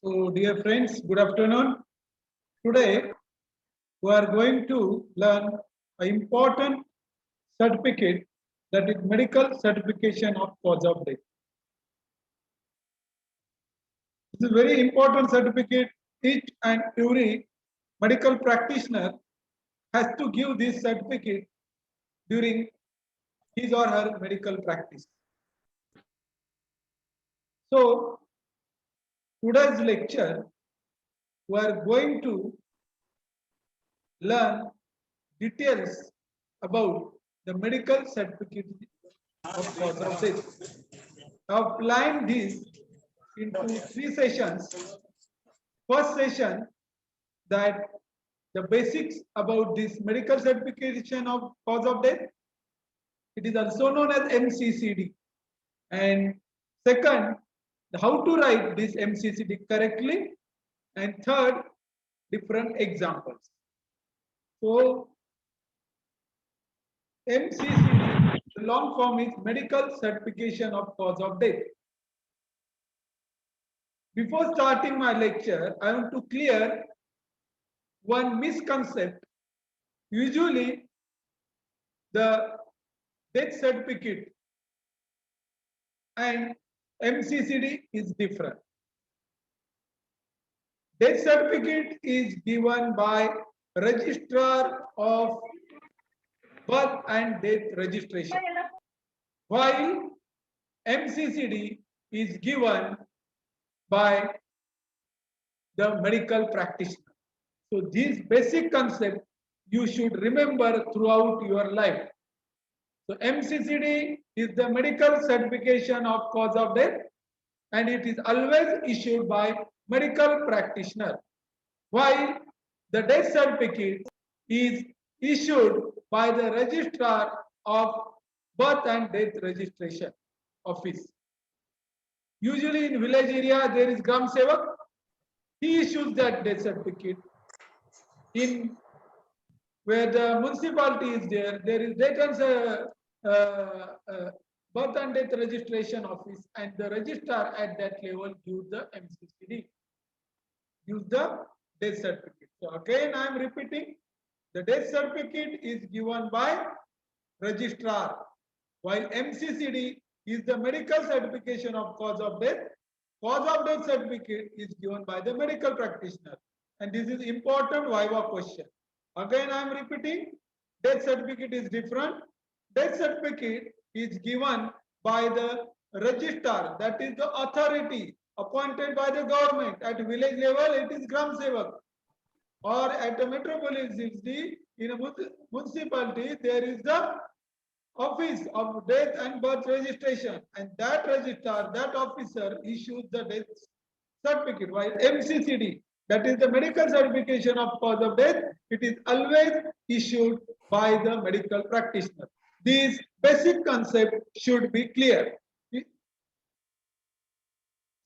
So, dear friends, good afternoon. Today, we are going to learn an important certificate, that is medical certification of cause of death. This is a very important certificate. Each and every medical practitioner has to give this certificate during his or her medical practice. So, today's lecture, we are going to learn details about the medical certificate of cause of death. I have planned this into 3 sessions. First session, that the basics about this medical certification of cause of death. It is also known as MCCD. And second, how to write this MCCD correctly. And third, different examples. So, MCCD, the long form is Medical Certification of Cause of Death. Before starting my lecture, I want to clear one misconception. Usually, the death certificate and MCCD is different. Death certificate is given by Registrar of Birth and Death Registration, while MCCD is given by the medical practitioner. So this basic concept you should remember throughout your life. So MCCD is the medical certification of cause of death, and it is always issued by medical practitioner, while the death certificate is issued by the registrar of birth and death registration office. Usually in village area there is Gram Sevak. He issues that death certificate. In where the municipality is there, there is birth and death registration office, and the registrar at that level gives the MCCD, gives the death certificate. So again I am repeating, the death certificate is given by registrar, while MCCD is the medical certification of cause of death. Cause of death certificate is given by the medical practitioner, and this is important Viva question. Again I am repeating, death certificate is different. Death certificate is given by the registrar, that is the authority appointed by the government. At village level it is Gram Sevak, or at a metropolis city, in a municipality there is the office of death and birth registration, and that registrar, that officer issues the death certificate, while MCCD, that is the medical certification of cause of death, it is always issued by the medical practitioner. These basic concept should be clear.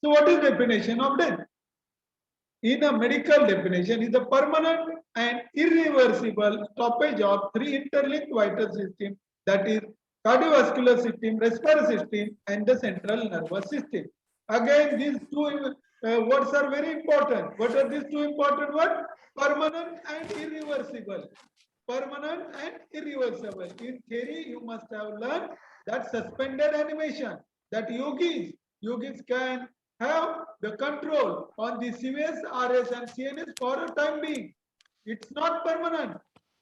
So what is definition of death? In a medical definition, is a permanent and irreversible stoppage of three interlinked vital systems, that is cardiovascular system, respiratory system, and the central nervous system. Again, these two words are very important. What are these two important words? Permanent and irreversible. Permanent and irreversible. In theory, you must have learned that suspended animation, that yogis can have the control on the CVS, RS and CNS for a time being. It's not permanent.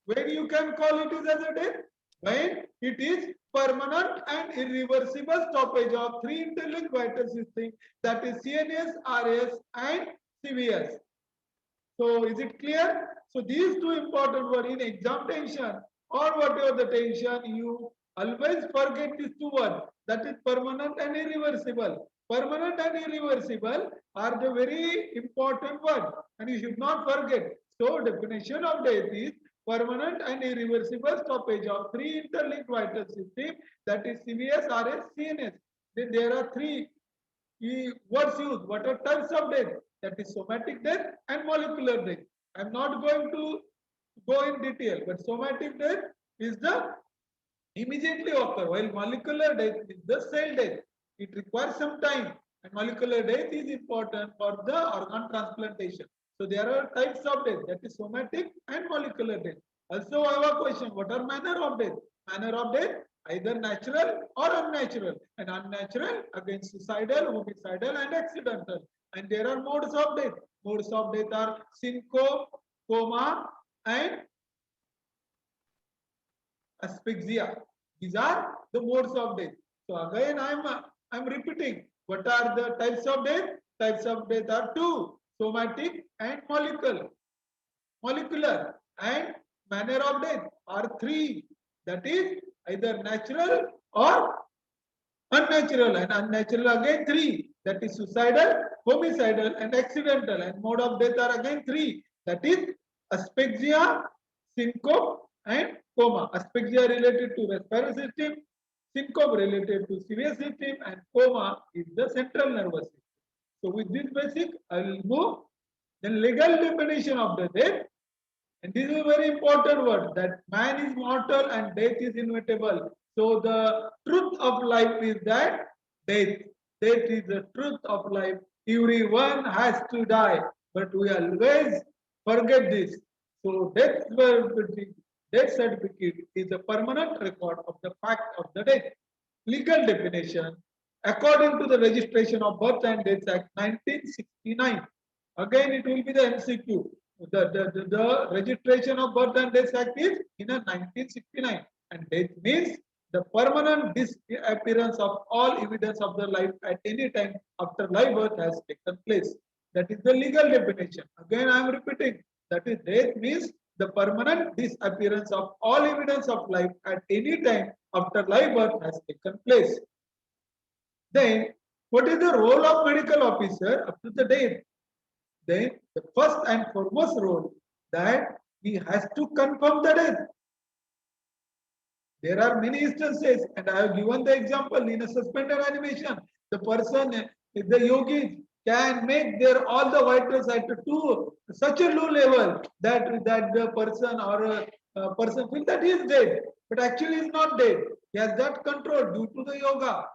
When you can call it as a death? When it is permanent and irreversible stoppage of three interlinked vital systems, that is CNS, RS and CVS. So is it clear? So these two important words in exam tension or whatever the tension, you always forget these two words, that is permanent and irreversible. Permanent and irreversible are the very important words, and you should not forget. So definition of death is permanent and irreversible stoppage of three interlinked vital systems, that is CVS, RS, CNS. Then there are three words used. What are types of death? That is somatic death and molecular death. I am not going to go in detail, but somatic death is the immediately occur, while molecular death is the cell death. It requires some time, And molecular death is important for the organ transplantation. So there are types of death, that is somatic and molecular death. Also, I have a question: what are manner of death? Manner of death either natural or unnatural. And unnatural again suicidal, homicidal, and accidental. And there are modes of death. Modes of death are syncope, coma, and asphyxia. These are the modes of death. So again, I'm repeating. What are the types of death? Types of death are two: somatic and molecular. And manner of death are three. That is either natural or unnatural. And unnatural again three. That is suicidal, homicidal, and accidental. And mode of death are again three. That is asphyxia, syncope, and coma. Asphyxia related to respiratory system, syncope related to serious system, and coma is the central nervous system. So with this basic, I will move the legal definition of the death. And this is a very important word, that man is mortal and death is inevitable. So the truth of life is that death. Death is the truth of life. Everyone has to die, but we always forget this. So death certificate is a permanent record of the fact of the death. Legal definition, according to the Registration of Birth and Death Act 1969. Again, it will be the MCQ. The Registration of Birth and Death Act is in a 1969, and death means the permanent disappearance of all evidence of the life at any time after live birth has taken place. That is the legal definition. Again, I am repeating. That is, death means the permanent disappearance of all evidence of life at any time after live birth has taken place. Then, what is the role of medical officer up to the death? Then the first and foremost role, that he has to confirm the death. There are many instances, and I have given the example in a suspended animation. The person, the yogis, can make their all the vitals at such a low level that the person or a person feels that he is dead, but actually is not dead. He has that control due to the yoga.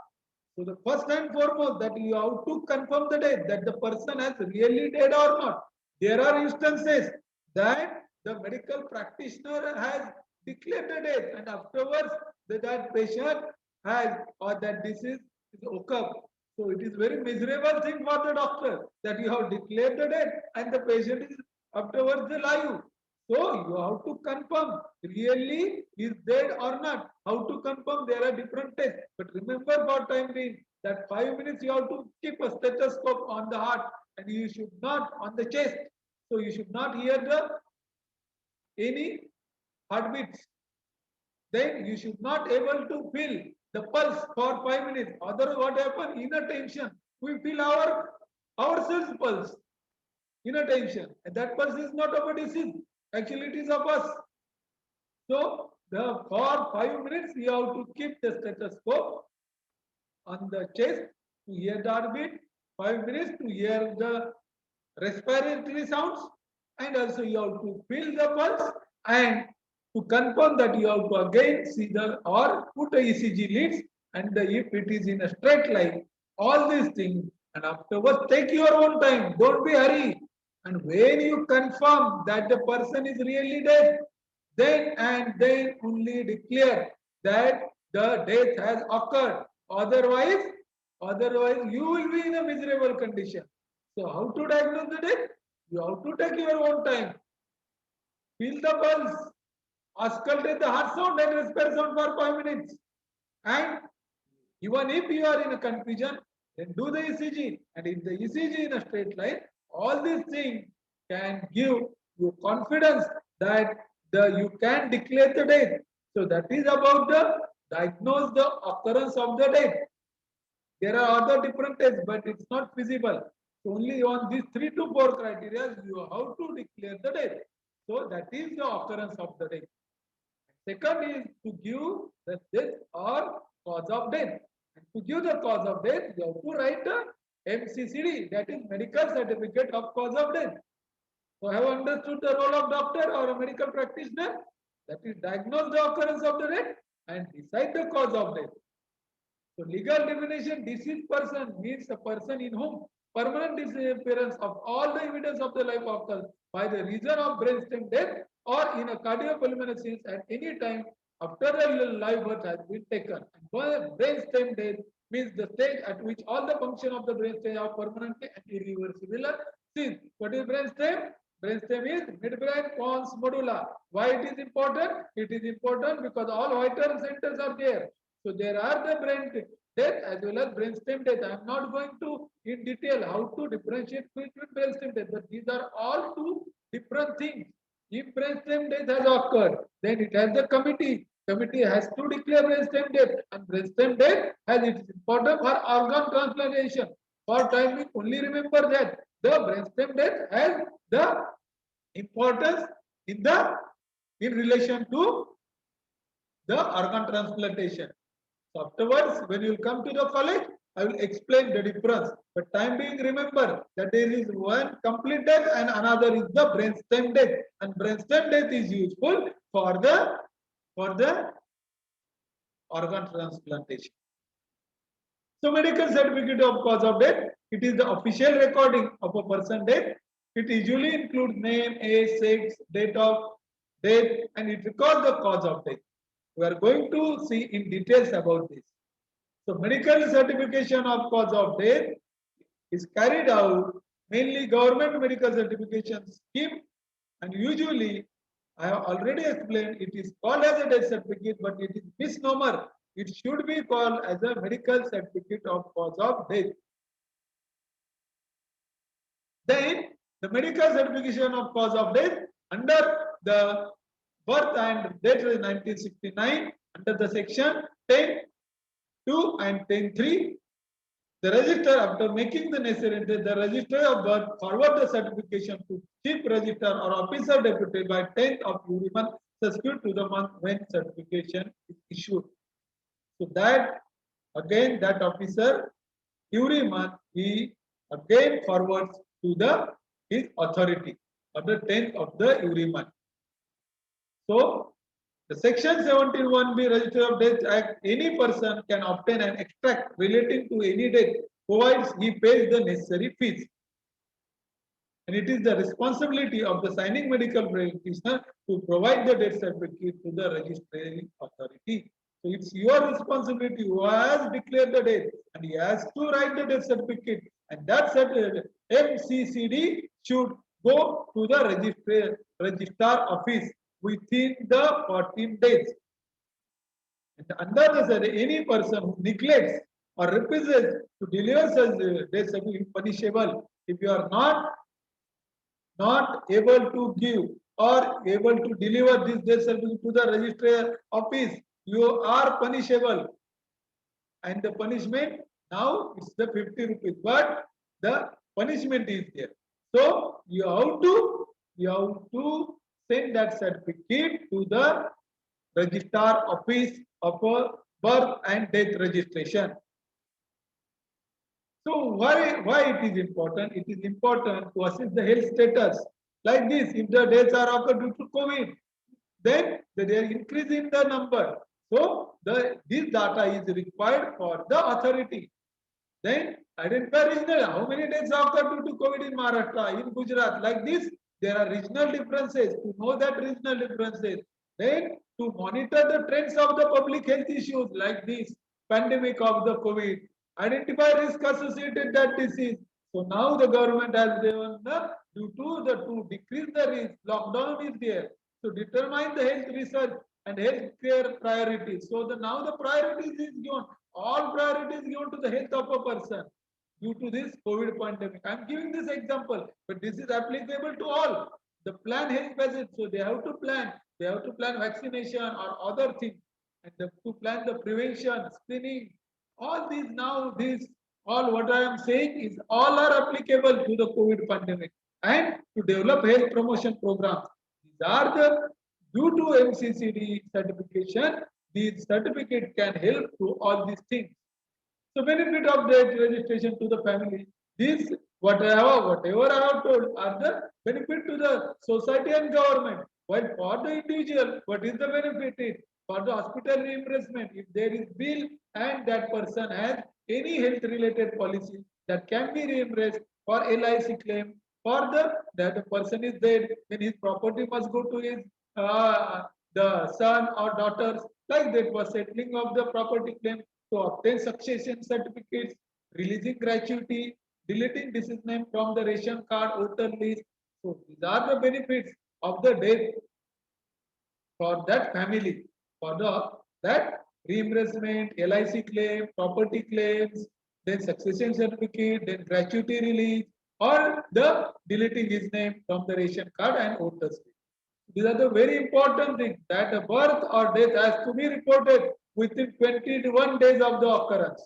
So the first and foremost, that you have to confirm the death, that the person has really dead or not. There are instances that the medical practitioner has declared the death, and afterwards that patient has, or that disease is occurred. So it is very miserable thing for the doctor that you have declared the death and the patient is afterwards alive. So you have to confirm really is dead or not. How to confirm? There are different tests. But remember for time being that 5 minutes you have to keep a stethoscope on the heart, and you should not on the chest. So you should not hear any heartbeats. Then you should not able to feel the pulse for 5 minutes. Otherwise what happens? Inner tension. We feel ourselves pulse. Inner tension. And that pulse is not of a disease. Actually, it is of us. So, for 5 minutes, you have to keep the stethoscope on the chest to hear the heartbeat, 5 minutes to hear the respiratory sounds, and also you have to feel the pulse, and to confirm that you have to again see the or put a ECG leads, and if it is in a straight line, all these things, and afterwards take your own time, don't be hurry. And when you confirm that the person is really dead, then and then only declare that the death has occurred. Otherwise you will be in a miserable condition. So how to diagnose the death? You have to take your own time. Feel the pulse, auscultate the heart sound and respiratory sound for 5 minutes. And even if you are in a confusion, then do the ECG. And if the ECG in a straight line, all these things can give you confidence that you can declare the death. So that is about the diagnose the occurrence of the death. There are other different tests, but it's not feasible. So only on these 3 to 4 criteria, you have to declare the death. So that is the occurrence of the death. Second is to give the death or cause of death. And to give the cause of death, you have to write a MCCD, that is Medical Certificate of Cause of Death. So have understood the role of doctor or a medical practitioner? That is diagnose the occurrence of the death and decide the cause of death. So legal definition, deceased person means a person in whom permanent disappearance of all the evidence of the life occurs by the reason of brainstem death or in a cardiopulmonary sense at any time after the life birth has been taken. And brainstem death means the stage at which all the function of the brainstem are permanently and irreversibly ceased. What is brainstem? Brainstem is midbrain pons medulla. Why it is important? It is important because all vital centers are there. So there are the brain death as well as brainstem death. I am not going to in detail how to differentiate between brainstem death, but these are all two different things. If brainstem death has occurred, then it has the committee. Committee has to declare brainstem death, and brainstem death has it is important for organ transplantation. For time we only remember that the brainstem death has the importance in relation to the organ transplantation. So afterwards, when you come to the college, I will explain the difference. But time being, remember that there is one complete death and another is the brainstem death. And brainstem death is useful for the organ transplantation. So medical certificate of cause of death, it is the official recording of a person death. It usually includes name, age, sex, date of death, and it records the cause of death. We are going to see in details about this. So medical certification of cause of death is carried out mainly government medical certification scheme, and usually I have already explained it is called as a death certificate, but it is misnomer. It should be called as a medical certificate of cause of death. Then the medical certification of cause of death under the birth and death in 1969 under the section 10(2) and 10(3). The register, after making the necessary entry, the register of birth forward the certification to chief registrar or officer deputed by 10th of every month subsequent to the month when certification is issued. So that again that officer every month he again forwards to the his authority on the 10th of the every month. So the section 17(1)(b) Register of Death Act, any person can obtain an extract relating to any death provides he pays the necessary fees. And it is the responsibility of the signing medical practitioner to provide the death certificate to the registering authority. So it's your responsibility who has declared the death and he has to write the death certificate, and that certificate MCCD should go to the registrar office within the 14 days. And under the any person who neglects or refuses to deliver such death certificate is punishable. If you are not able to give or able to deliver this death certificate to the registrar office, you are punishable. And the punishment now is the 50 rupees, but the punishment is there. So you have to send that certificate to the registrar office of birth and death registration. So why it is important? It is important to assess the health status. Like this, if the deaths are occurred due to COVID, then they are increasing the number. So this data is required for the authority. Then identify regional, how many deaths occurred due to COVID in Maharashtra, in Gujarat. Like this, there are regional differences. To know that regional differences, then to monitor the trends of the public health issues like this pandemic of the COVID, identify risk associated that disease. So now the government has given to decrease the risk, lockdown is there. So determine the health research and health care priorities. So now the priorities is given. All priorities given to the health of a person due to this COVID pandemic. I am giving this example, but this is applicable to all. The plan health visits, so they have to plan. They have to plan vaccination or other things, and to plan the prevention, screening. All these now, all what I am saying is all are applicable to the COVID pandemic, and to develop health promotion programs. These are the due to MCCD certification. These certificate can help to all these things. So benefit of death registration to the family. This whatever I have told are the benefit to the society and government. While for the individual, what is the benefit? For the hospital reimbursement, if there is bill and that person has any health related policy that can be reimbursed for LIC claim, for that the person is dead, then his property must go to his the son or daughters, like that was settling of the property claim to obtain succession certificates, releasing gratuity, deleting deceased name from the ration card voter list. So these are the benefits of the death for that family, for that reimbursement, LIC claim, property claims, then succession certificate, then gratuity release, or the deleting his name from the ration card and voters list. These are the very important things that a birth or death has to be reported within 21 days of the occurrence.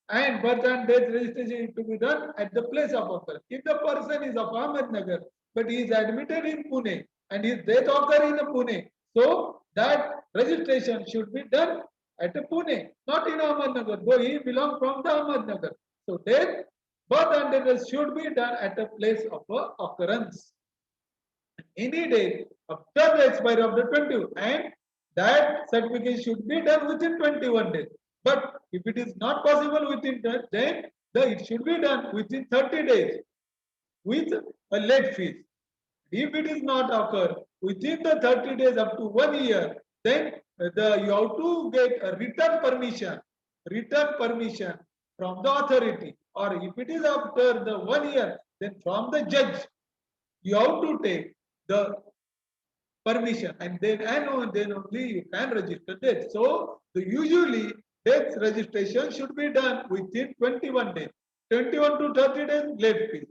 And birth and death registration is to be done at the place of occurrence. If the person is of Ahmednagar, but he is admitted in Pune and his death occur in Pune, so that registration should be done at Pune, not in Ahmednagar, though he belongs from the Ahmednagar. So death, birth and death should be done at a place of occurrence. Any day after the expiry of the 20, and that certificate should be done within 21 days. But if it is not possible within that, then it should be done within 30 days with a late fees. If it is not occurred within the 30 days up to 1 year, then you have to get a return permission from the authority. Or if it is after the 1 year, then from the judge, you have to take the permission, and then only you can register death. So usually death registration should be done within 21 days. 21 to 30 days late fees,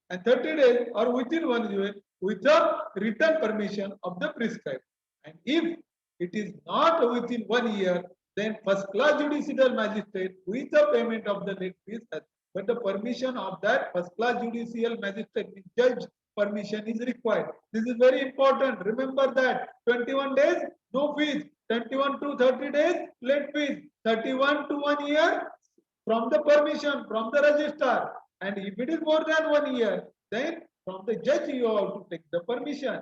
and 30 days or within 1 year with the written permission of the prescribed. And if it is not within 1 year, then first class judicial magistrate with the payment of the late fees, but the permission of that first class judicial magistrate, judge permission is required. This is very important. Remember that 21 days, no fees. 21 to 30 days, late fees. 31 to 1 year, from the permission from the registrar. And if it is more than 1 year, then from the judge you have to take the permission.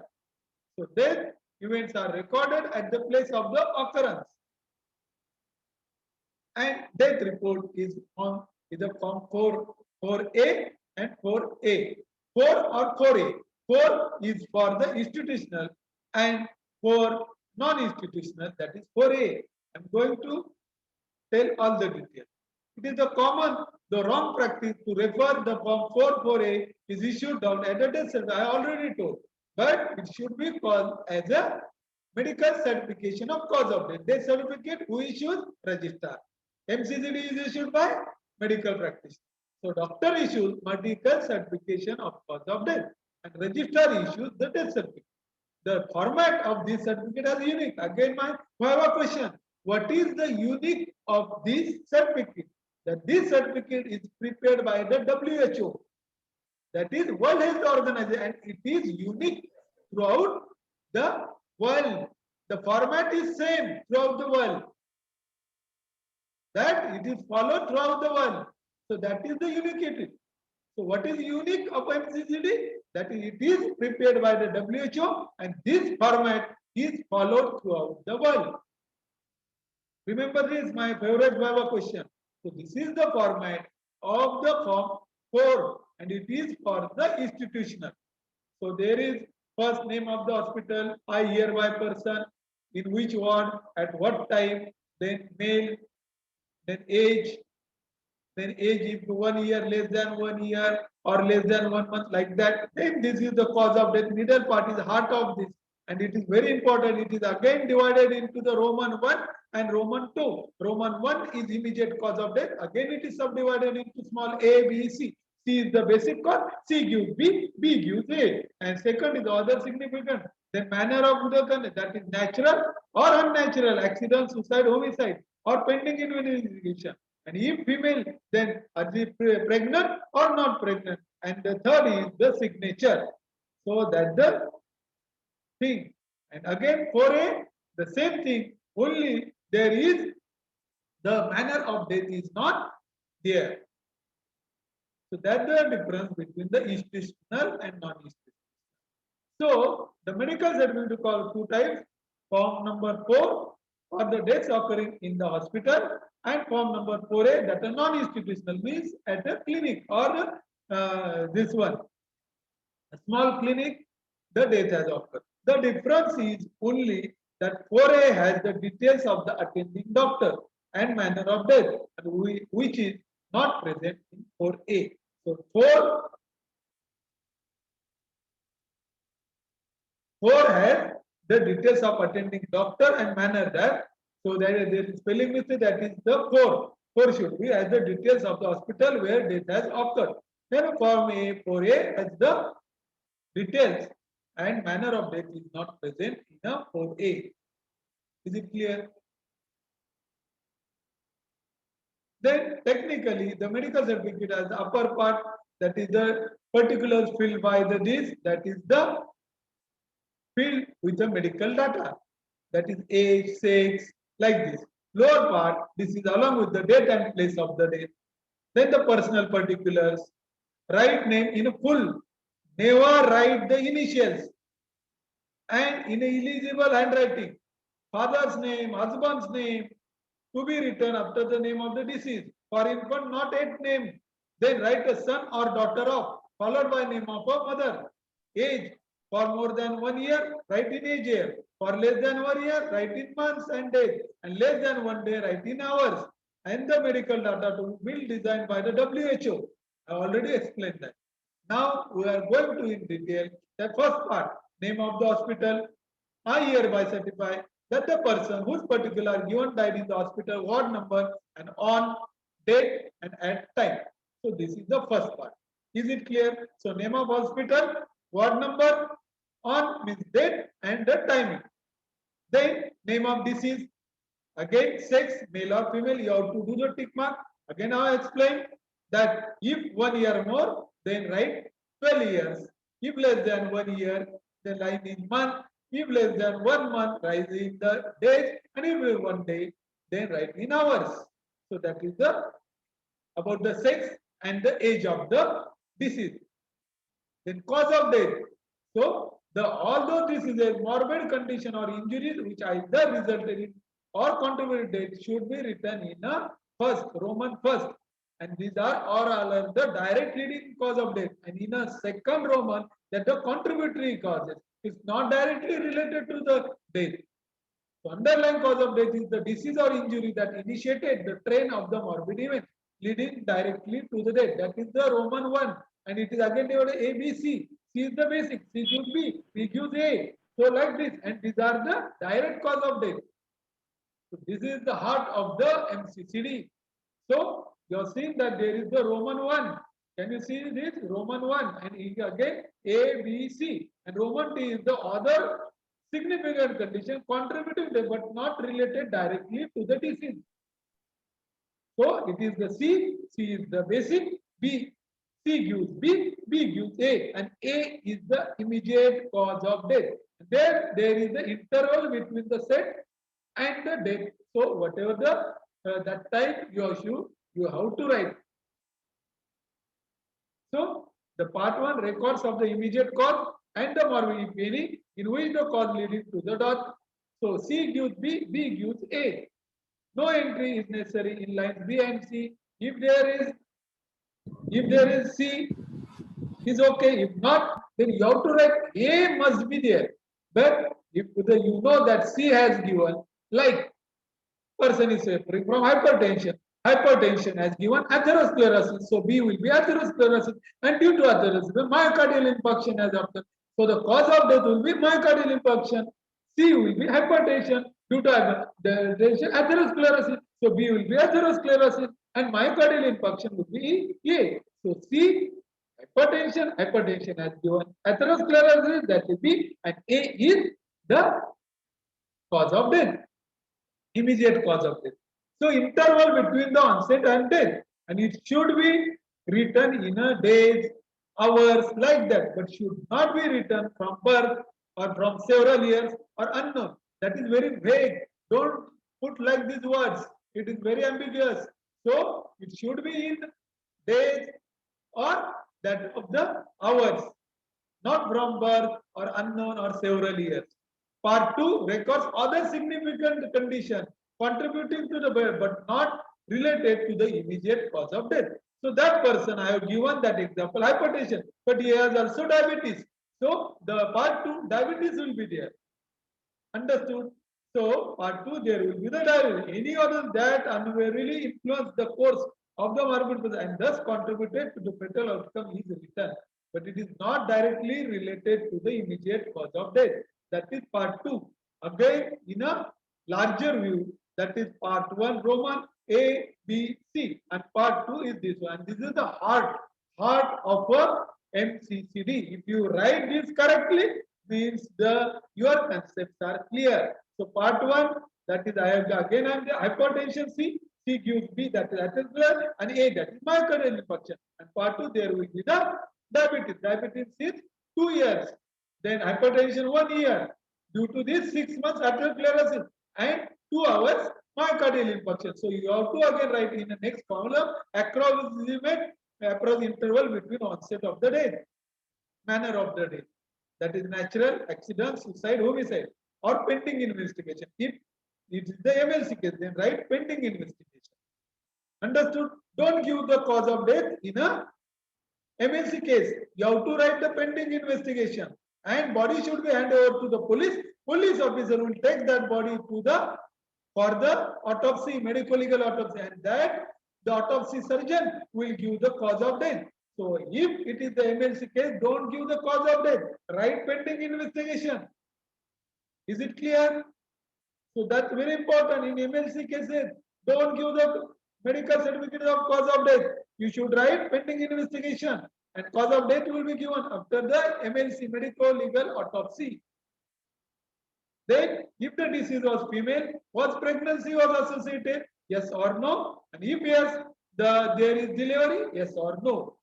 So then events are recorded at the place of the occurrence. And death report is on either form 4A and 4A. 4 or 4A. 4 is for the institutional and 4 non-institutional, that is 4A. I'm going to tell all the details. It is the wrong practice to refer the form 4A is issued down at a death certificate. I already told, but it should be called as a medical certification of cause of death. Death certificate who issues? Registrar. MCCD is issued by medical practitioner. So doctor issues medical certification of cause of death, and registrar issues the death certificate. The format of this certificate is unique. Again, I have a question. What is the unique of this certificate? That this certificate is prepared by the WHO, that is World Health Organization, and it is unique throughout the world. The format is same throughout the world. That it is followed throughout the world. So that is the uniquity. So what is unique of MCCD? That is, it is prepared by the WHO, and this format is followed throughout the world. Remember this, my favorite Viva question. So this is the format of the form 4, and it is for the institutional. So there is first name of the hospital, I hereby person, in which ward, at what time, then male, then age if 1 year, less than 1 year, or less than 1 month, like that, then this is the cause of death. Middle part is the heart of this, and it is very important. It is again divided into the Roman 1 and Roman 2. Roman 1 is immediate cause of death. Again it is subdivided into small a, b, c. C is the basic cause, C gives B, B gives A. And second is the other significant. The manner of the death, that is natural or unnatural, accident, suicide, homicide, or pending investigation. And if female, then are they pregnant or not pregnant? And the third is the signature. So that's the thing. And again, for A, the same thing, only there is the manner of death is not there. So that's the difference between the institutional and non-institutional. So the medical certificate called two types. Form number 4 for the deaths occurring in the hospital, and form number 4A that are non-institutional means at a clinic or this one, a small clinic, the death has occurred. The difference is only that 4A has the details of the attending doctor and manner of death, and which is not present in 4A. So 4 has the details of attending doctor and manner death. So there is spelling mistake, that is the 4. 4 should be as the details of the hospital where death has occurred. Then form A, 4A has the details and manner of death is not present in a 4A. Is it clear? Then technically the medical certificate has the upper part, that is the particulars filled by the this, that is the filled with the medical data, that is age, sex, like this. Lower part, this is along with the date and place of the death. Then the personal particulars, write name in full, never write the initials, and in illegible handwriting, father's name, husband's name, to be written after the name of the deceased. For infant, not yet named, then write a son or daughter of, followed by name of a mother. Age, for more than 1 year, write in age year. For less than 1 year, write in months and days. And less than 1 day, write in hours. And the medical data to be designed by the WHO. I already explained that. Now we are going to in detail the first part, name of the hospital. I hereby certify that the person whose particular given died in the hospital, ward number, and on date and at time. So this is the first part. Is it clear? So name of hospital, ward number, on means date and the timing. Then name of disease, again sex, male or female, you have to do the tick mark. Again I explained that if 1 year more, then write 12 years. If less than 1 year, then write in month. If less than 1 month, write in the days, and if 1 day, then write in hours. So that is the about the sex and the age of the disease. Then cause of death. So although this is a morbid condition or injuries which either resulted in or contributed death should be written in a first, Roman first. And these are or the direct leading cause of death. And in a second Roman, that the contributory causes. It's not directly related to the death. So underlying cause of death is the disease or injury that initiated the train of the morbid event, leading directly to the death. That is the Roman one. And it is again divided A, B, C. C is the basic, C gives B, B gives A. So like this, and these are the direct cause of death. So this is the heart of the MCCD. So you have seen that there is the Roman one. Can you see this? Roman one, and again A, B, C. And Roman T is the other significant condition contributing but not related directly to the disease. So it is the C, C is the basic, B, C gives B, B gives A, and A is the immediate cause of death. Then there is the interval between the set and the death. So whatever the that time you have to write. So the part 1 records of the immediate cause and the morbid, if any, in which the cause leading to the death. So C gives B, B gives A. No entry is necessary in lines B and C. If there is C, is okay. If not, then you have to write A must be there. But if you know that C has given, like person is suffering from hypertension. Hypertension has given atherosclerosis, so B will be atherosclerosis, and due to atherosclerosis, myocardial infarction has occurred. So the cause of death will be myocardial infarction. C will be hypertension due to hypertension, atherosclerosis. So B will be atherosclerosis, and myocardial infarction will be A. So C, hypertension, hypertension has given atherosclerosis, that will be, and A is the cause of death, immediate cause of death. So interval between the onset and death, and it should be written in a days, hours, like that, but should not be written from birth or from several years or unknown. That is very vague. Don't put like these words. It is very ambiguous. So it should be in days or that of the hours, not from birth or unknown or several years. Part 2 records other significant condition contributing to the birth but not related to the immediate cause of death. So that person, I have given that example, hypertension, but he has also diabetes. So the part 2, diabetes will be there. Understood? So part 2, there will be the diabetes. Any other that unwarily influenced the course of the morbid process and thus contributed to the fatal outcome is written. But it is not directly related to the immediate cause of death. That is part 2. Again, in a larger view, that is part 1, Roman A, B, C, and part 2 is this one. This is the heart of a MCCD. If you write this correctly, means your concepts are clear. So part 1, that is I am the hypertension. C gives B, that is atherosclerosis, and A, that is myocardial infarction. And part 2, there will be the diabetes. Diabetes is 2 years. Then hypertension 1 year. Due to this 6 months atherosclerosis and 2 hours myocardial infarction. So you have to again write in the next column approximate interval between onset of the death, manner of the death. That is natural, accident, suicide, homicide, or pending investigation. If it is the MLC case, then write pending investigation. Understood? Don't give the cause of death in a MLC case. You have to write the pending investigation. And body should be handed over to the police. Police officer will take that body to the for the autopsy, medical legal autopsy, and that the autopsy surgeon will give the cause of death. So if it is the MLC case, don't give the cause of death. Write pending investigation. Is it clear? So that's very important in MLC cases. Don't give the medical certificate of cause of death. You should write pending investigation, and cause of death will be given after the MLC, medical legal autopsy. Then, if the disease was female, was pregnancy was associated? Yes or no? And if yes, there is delivery? Yes or no?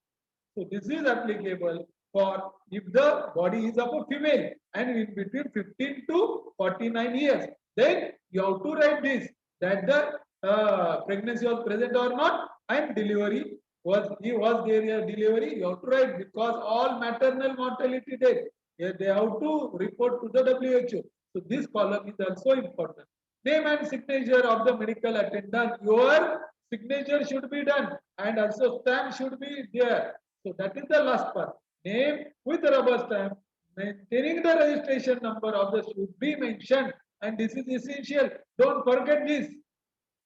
So this is applicable for if the body is of a female and in between 15 to 49 years. Then you have to write this, that the pregnancy was present or not, and delivery was there a delivery. You have to write, because all maternal mortality death, they have to report to the WHO. So this column is also important. Name and signature of the medical attendant. Your signature should be done and also stamp should be there. So that is the last part. Name with rubber stamp. Maintaining the registration number of the should be mentioned, and this is essential. Don't forget this,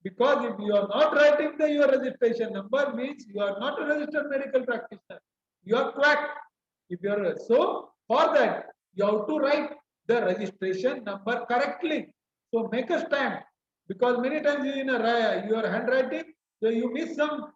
because if you are not writing your registration number, means you are not a registered medical practitioner. You are quack. If you are so, for that you have to write the registration number correctly. So make a stamp, because many times in your handwriting, so you miss some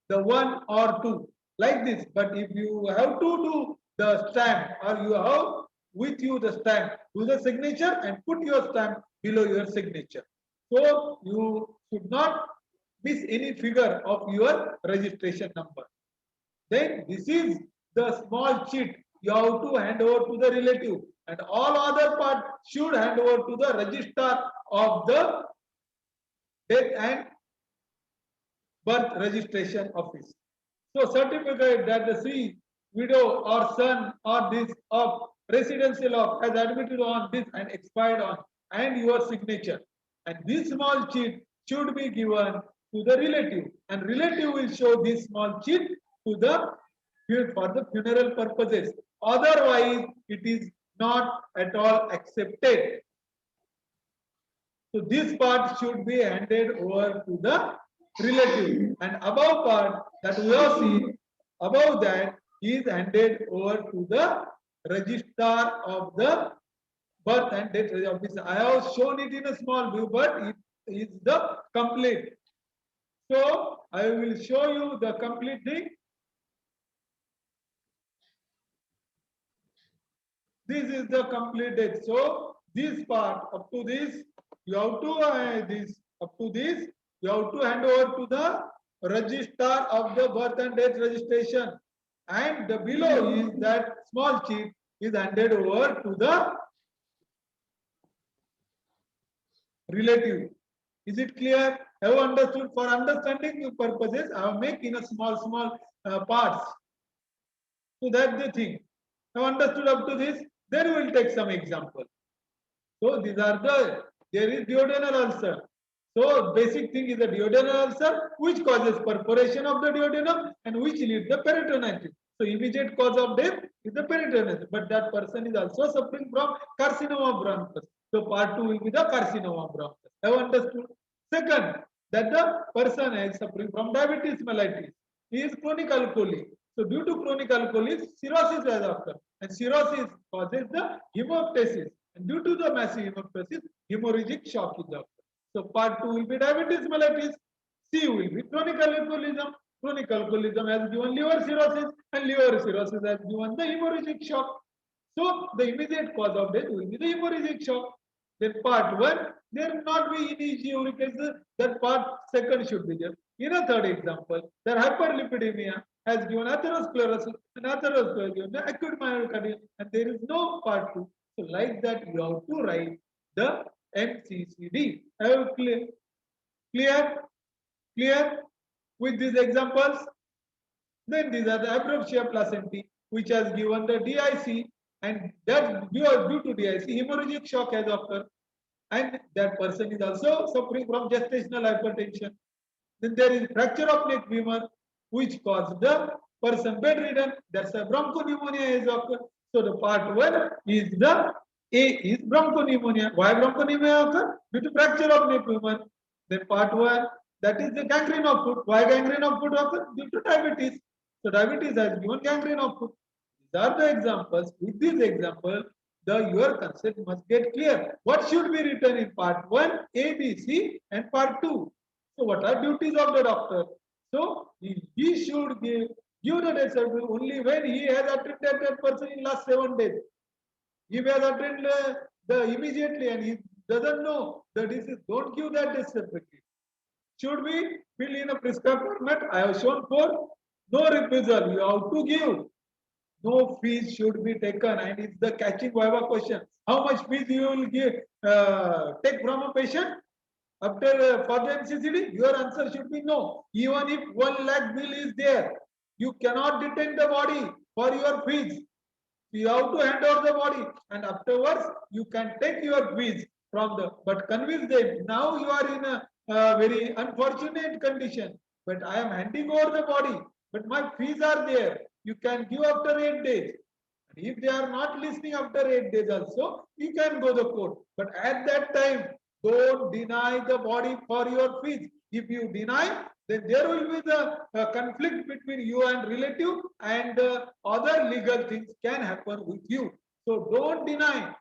the 1 or 2 like this. But if you have to do the stamp, or you have with you the stamp, do the signature and put your stamp below your signature. So you should not miss any figure of your registration number. Then this is the small sheet you have to hand over to the relative, and all other part should hand over to the registrar of the death and birth registration office. So certificate that the C widow or son or this of residential of has admitted on this and expired on, and your signature. And this small sheet should be given to the relative, and relative will show this small sheet to the for the funeral purposes. Otherwise, it is not at all accepted. So this part should be handed over to the relative, and above part that we have seen above that is handed over to the registrar of the birth and death office. I have shown it in a small view, but it is the complete. So I will show you the complete thing. This is the complete death. So this part up to this, you have to this up to this, you have to hand over to the registrar of the birth and death registration, and the below is that small sheet is handed over to the relative. Is it clear? Have you understood? For understanding purposes, I have make in a small parts. So that's the thing. Have understood up to this? Then we will take some example. So these are there is duodenal ulcer. So basic thing is the duodenal ulcer, which causes perforation of the duodenum and which leads the peritonitis. So immediate cause of death is the peritonitis, but that person is also suffering from carcinoma bronchus. So part 2 will be the carcinoma bronchus. Have understood? Second, that the person is suffering from diabetes mellitus. He is chronic alcoholic. So due to chronic alcoholism, cirrhosis has occurred, and cirrhosis causes the hemoptysis. And due to the massive hemoptysis, hemorrhagic shock is occurred. So part 2 will be diabetes mellitus. C will be chronic alcoholism. Chronic alcoholism has given liver cirrhosis, and liver cirrhosis has given the hemorrhagic shock. So the immediate cause of death will be the hemorrhagic shock. Then part 1, there will not be any uric acid, that part 2 should be there. In a third example, there hyperlipidemia has given atherosclerosis, and atherosclerosis given the acute myocardial, and there is no part 2. So like that, you have to write the MCCD. Have clear? Clear? Clear with these examples? Then these are the abruptia placentae, which has given the DIC, and that due to DIC, hemorrhagic shock has occurred, and that person is also suffering from gestational hypertension. Then there is fracture of neck femur, which caused the person bedridden. That's a bronchopneumonia has occurred. So the part 1 is the A is bronchopneumonia. Why bronchopneumonia occur? Due to fracture of neck femur. Then part 1, that is the gangrene of foot. Why gangrene of foot occurs? Due to diabetes. So diabetes has given gangrene of foot. These are the examples. With this example, your concept must get clear. What should be written in part 1, A, B, C, and part 2? So what are duties of the doctor? So he should give the death certificate only when he has attended that person in last 7 days. If he has attended the immediately and he doesn't know the disease, don't give that death certificate. Should we fill in a prescribed format? I have shown for no refusal. You have to give. No fees should be taken, and it's the catching viva question. How much fees you will give take from a patient after for the MCCD? Your answer should be no. Even if 1 lakh bill is there, you cannot detain the body for your fees. You have to hand over the body, and afterwards you can take your fees from the. But convince them. Now you are in a very unfortunate condition. But I am handing over the body. But my fees are there. You can give after 8 days. And if they are not listening after 8 days also, you can go to court. But at that time, don't deny the body for your fees. If you deny, then there will be the conflict between you and relative, and other legal things can happen with you. So don't deny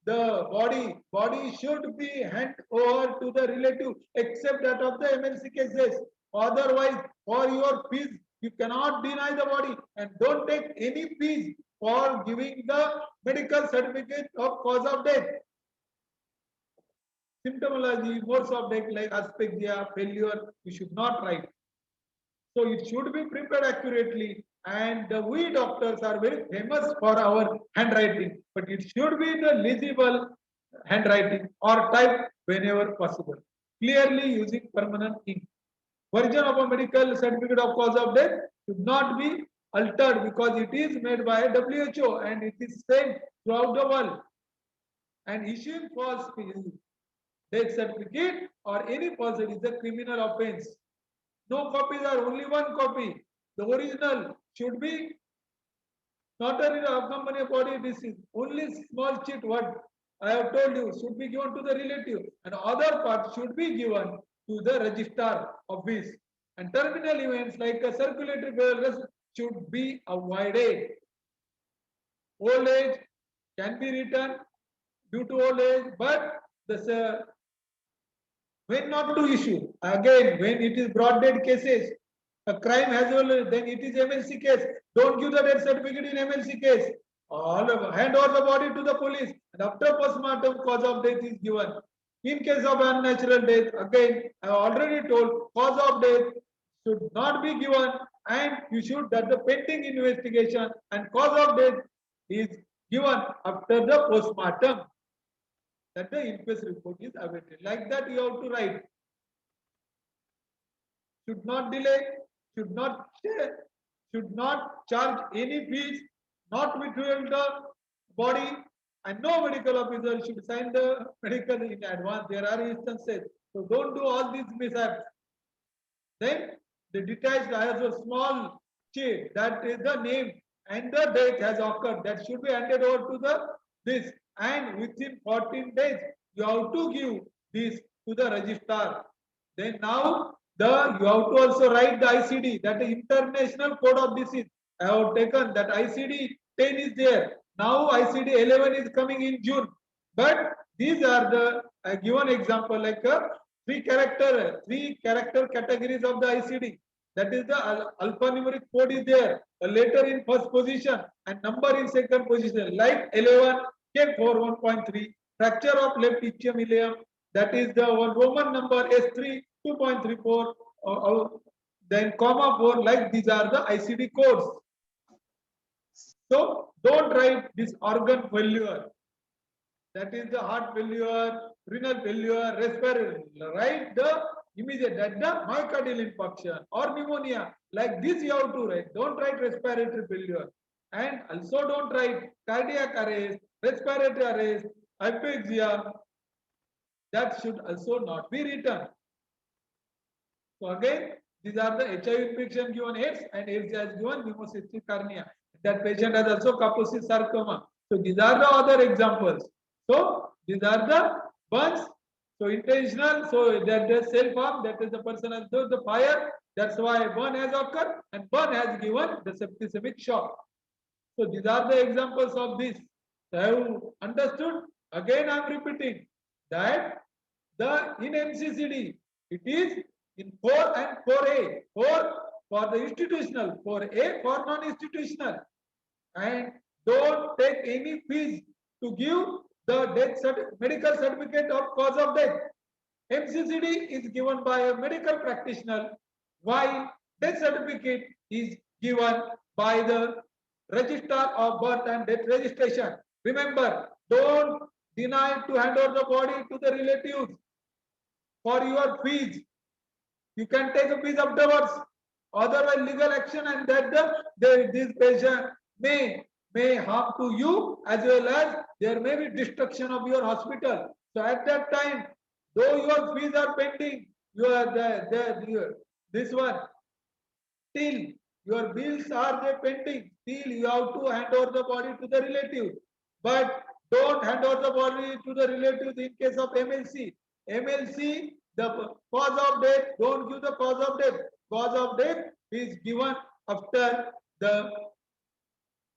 the body. Body should be handed over to the relative, except that of the MLC cases. Otherwise, for your fees, you cannot deny the body, and don't take any fees for giving the medical certificate of cause of death. Symptomology, modes of death like asphyxia, failure, you should not write. So it should be prepared accurately, and we doctors are very famous for our handwriting, but it should be the legible handwriting or type whenever possible, clearly using permanent ink. Version of a medical certificate of cause of death should not be altered because it is made by WHO and it is sent throughout the world. And issuing false death certificate or any false is a criminal offense. No copies are only one copy. The original should be not a accompany body disease. Only small chit what I have told you should be given to the relative, and other part should be given to the registrar office. And terminal events like a circulatory failure should be avoided. Old age can be written due to old age, but the when not to issue again when it is broad dead cases. A crime has already, then it is MLC case. Don't give the death certificate in MLC case. Hand over the body to the police, and after postmortem, cause of death is given. In case of unnatural death, again, I have already told, cause of death should not be given, and you should that the pending investigation and cause of death is given after the postmortem. That the inquest report is awaited. Like that, you have to write. Should not delay, should not share, should not charge any fees, not withdraw the body, and no medical officer should sign the medical in advance. There are instances. So don't do all these mishaps. Then the detached has a small sheet that is the name and the date has occurred. That should be handed over to the this. And within 14 days, you have to give this to the registrar. Then now you have to also write the ICD, that is International Code of Disease. I have taken that ICD 10 is there. Now ICD 11 is coming in June. But these are the given example like three character categories of the ICD. That is the alphanumeric code is there. A letter in first position and number in second position. Like 11 K4 1.3, fracture of left ischium ileum. That is the one Roman number S3 2.34. Then comma 4. Like these are the ICD codes. So don't write this organ failure. That is the heart failure, renal failure, respiratory. Write the immediate, that the myocardial infarction or pneumonia. Like this you have to write. Don't write respiratory failure. And also don't write cardiac arrest, respiratory arrest, hypoxia. That should also not be written. So again, these are the HIV infection given AIDS, and AIDS has given pneumocystic hernia. That patient has also Kaposi sarcoma. So these are the other examples. So these are the burns. So intentional. So that the self harm. That is the person has done the fire. That's why burn has occurred, and burn has given the septicemic shock. So these are the examples of this. So have you understood? Again, I am repeating that in MCCD it is in 4 and 4A. 4 for the institutional, 4A for non-institutional. And don't take any fees to give the medical certificate of cause of death. MCCD is given by a medical practitioner, while death certificate is given by the registrar of birth and death registration. Remember, don't deny to hand over the body to the relatives for your fees. You can take a fees afterwards. Otherwise, legal action, and that this patient may harm to you, as well as there may be destruction of your hospital. So at that time, though your fees are pending, this one, till your bills are there pending, still you have to hand over the body to the relative. But don't hand over the body to the relatives in case of MLC. MLC, the cause of death, don't give the cause of death. Cause of death is given after the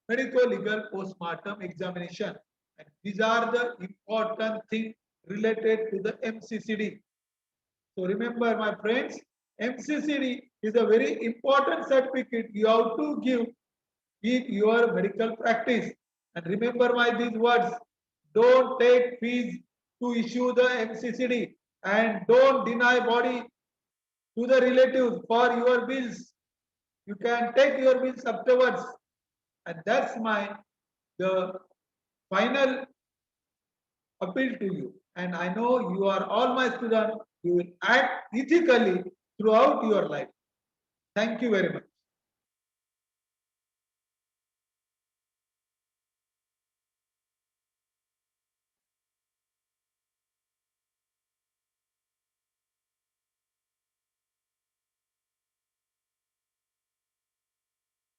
medico-legal postmortem examination. And these are the important things related to the MCCD. So remember, my friends, MCCD is a very important certificate you have to give in your medical practice. And remember these words, don't take fees to issue the MCCD, and don't deny body to the relatives for your bills. You can take your bills afterwards. And that's the final appeal to you. And I know you are all my students. You will act ethically throughout your life. Thank you very much.